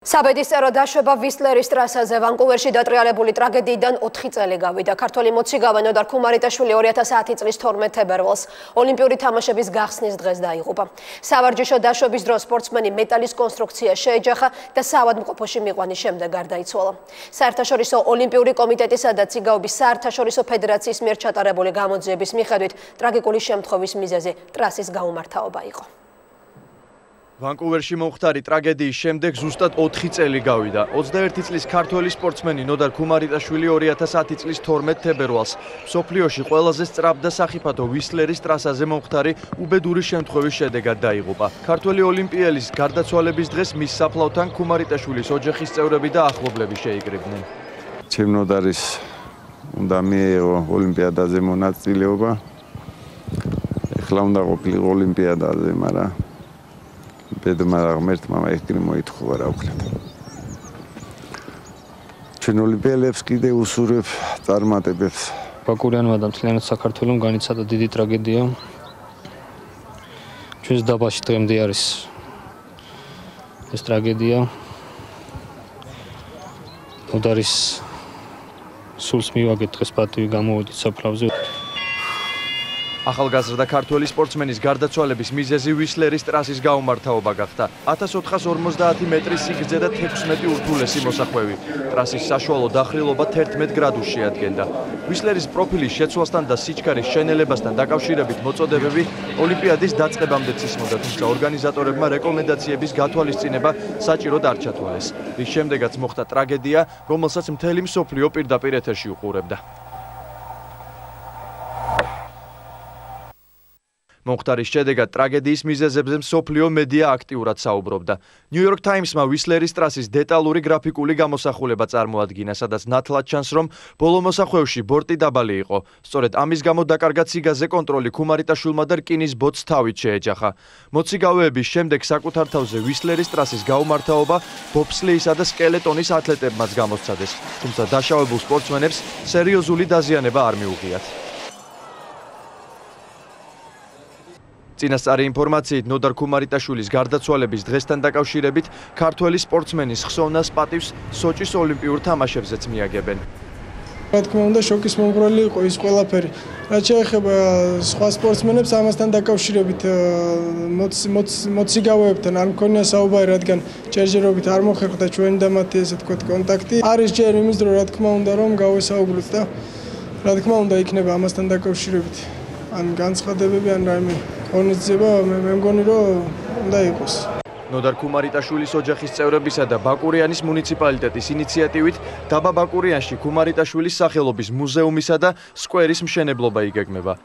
საბედისწერო დაშვება ვისლერის ტრასაზე ვანკუვერში დატრიალებული ტრაგედიიდან 4 წელი გავიდა. ქართველი მოციგავე ნოდარ ქუმარიტაშვილი 2010 წლის 12 თებერვალს ოლიმპიური თამაშების გახსნის დღეს დაიღუპა. სავარჯიშო დაშვების დროს სპორტსმენი მეტალის კონსტრუქცია შეეჯახა და საავადმყოფოში მიყვანის შემდეგ გარდაიცვალა. საერთაშორისო ოლიმპიური კომიტეტისა და ციგაობის საერთაშორისო ფედერაციის მიერ ჩატარებული გამოძიების მიხედვით ტრაგიკული შემთხვევის მიზეზი ტრასის გაუმართავობა იყო. ვანკუვერში მომხდარი ტრაგედიის შემდეგ ზუსტად 4 წელი გავიდა. 21 წლის ქართველი სპორტსმენი ნოდარ ქუმარიტაშვილი 2010 წლის 12 თებერვალს მსოფლიოში ყველაზე სწრაფ და სახიფათო ვისლერის ტრასაზე მომხდარი უბედური შემთხვევის შედეგად დაიღუპა. ქართველი ოლიმპიელის გარდაცვალების დღეს მის საფლავთან ქუმარიტაშვილის ოჯახის წევრები და ახლობლები შეიკრიბნენ. ჩემ ნოდარის უნდა მიეღო ოლიმპიადაზე მონაწილეობა. ეხლა უნდა ყოფილიყო ოლიმპიადაზე, მაგრამ ბედმა ღმერთმა ეგრე მოითხოვა რა ვქნათ. ჩვენ ოლიმპიელებს კიდე უსურვებ წარმატებებს. ბაკურიანმა და მთლიანად საქართველომ განიცადა დიდი ტრაგედია. ჩვენს დაბაში დღემდე არის ეს ტრაგედია. ნოდარის სულს მივაგეთ დღეს პატივი გამოვედით საფლავზე. ახალგაზრდა ქართველი სპორტსმენის გარდაცვალების მიზეზი ვისლერის ტრასის გაუმართავობა გახდა. 1450 მეტრის სიგრძე და 16 ურთულესი მოსახვევი. ტრასის საშუალო დახრილობა 11 გრადუსში ადგენდა. ვისლერის პროფილის შეცვლასთან და სიჩქარის შენელებასთან დაკავშირებით მოწოდებები ოლიმპიადის დაწყებამდეც ისმოდა, თუმცა ორგანიზატორებმა რეკომენდაციების გათვალისწინება საჭიროდ არ ჩათვალეს. რის შემდეგაც მოხდა ტრაგედია, რომელსაც მთელი მსოფლიო პირდაპირ ეთერში უყურებდა. მომხდარის შედეგად ტრაგედიის მიზეზებზე მსოფლიო მედია აქტიურად საუბრობდა. New York Times-მა ვისლერის ტრასის დეტალური გრაფიკული გამოსახულება წარმოადგინა, სადაც ნათლად ჩანს, რომ ბოლო მოსახვევში ბორტი დაბალი იყო. სწორედ ამის გამო დაკარგა ციგაზე კონტროლი ქუმარიტაშვილმა და რკინის ბოთს თავით შეეჯახა. მოციგავეების შემდეგ საკუთარ თავზე ვისლერის ტრასის გაუმართავობა ბობსლეისა და სკელეტონის ათლეტებმაც გამოსცადეს, თუმცა დაშავებულ სპორტსმენებს სერიოზული დაზიანება არ მიუღიათ. წინასწარი ინფორმაციით ნოდარ ქუმარიტაშვილის გარდაცვალების დღესთან დაკავშირებით ქართველი სპორტსმენის ხსოვნას პატივს სოჭის ოლიმპიურ თამაშებზეც მიაგებენ. რა თქმა უნდა, შოკის მომგვრელი იყო ის ყველაფერი. რაც შეეხება სხვა სპორტსმენებს, ამასთან დაკავშირებით მოციგავეებთან არ მქონია საუბარი, რადგან ჯერჯერობით არ მოხერხდა ჩვენი და მათი ესე თქვა კონტაქტი. არის ჯერ იმის დრო, რა თქმა უნდა, რომ გავესაუბროთ და რა თქმა უნდა იქნება ამასთან დაკავშირებით ან განცხადებები ან რაიმე ღონისძიება, მე მგონი რომ უნდა იყოს. ნოდარ ქუმარიტაშვილის ოჯახის წევრებისა და ბაკურიანის მუნიციპალიტეტის ინიციატივით დაბა ბაკურიანში ქუმარიტაშვილის სახელობის მუზეუმისა და სკვერის მშენებლობა იგეგმება.